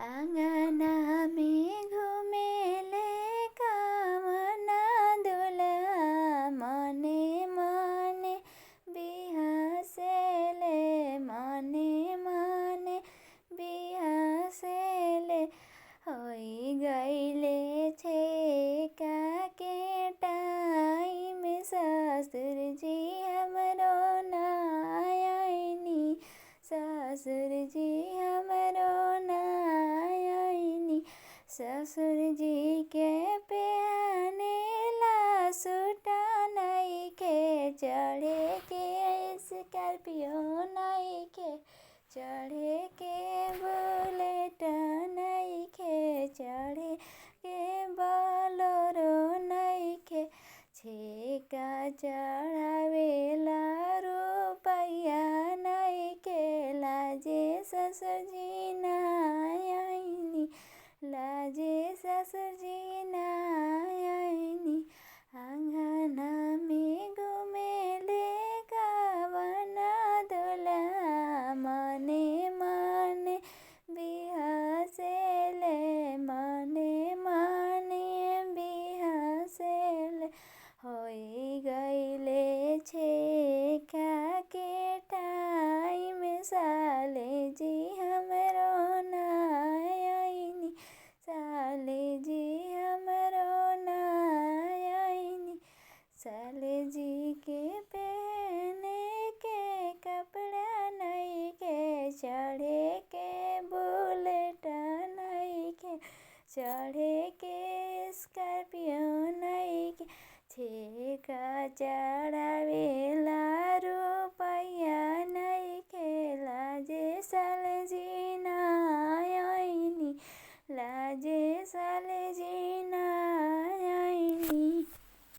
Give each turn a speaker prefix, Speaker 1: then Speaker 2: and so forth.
Speaker 1: आँगना में घुमेले कामना दुल्हा मने मने बिहसेले मने मने बिहसेले होइ गइले छेका के टाइम ससुरजी हमरो ना आइनी ससुरजी हमरो ना आइनी ससुरजी के पहनेला सूटा नइखे चढ़े के स्कॉर्पियो नइखे चढ़े के बुलेट नइखे चढ़े के बोलेरो नइखे छेका चढ़ावेला रुपैया नइखे लाजे ससुरजी ना आइनी लाजे ससुरजी ना आइनी आँगना में घुमेले कामना दुल्हा मने मने बिहसेले मने मने बिहसेले होइ गइले छेका के टाइम सालेजी हमरो ना आइनी सालेजी हमरो ना आइनी सालेजी के पहने के कपड़ा नइखे चढ़े के बुलेट नइखे चढ़े के स्कॉर्पियो नइखे छेका चढ़ावेला रुपैया नइखे लाजे सालेजी ना आइनी लाजे साले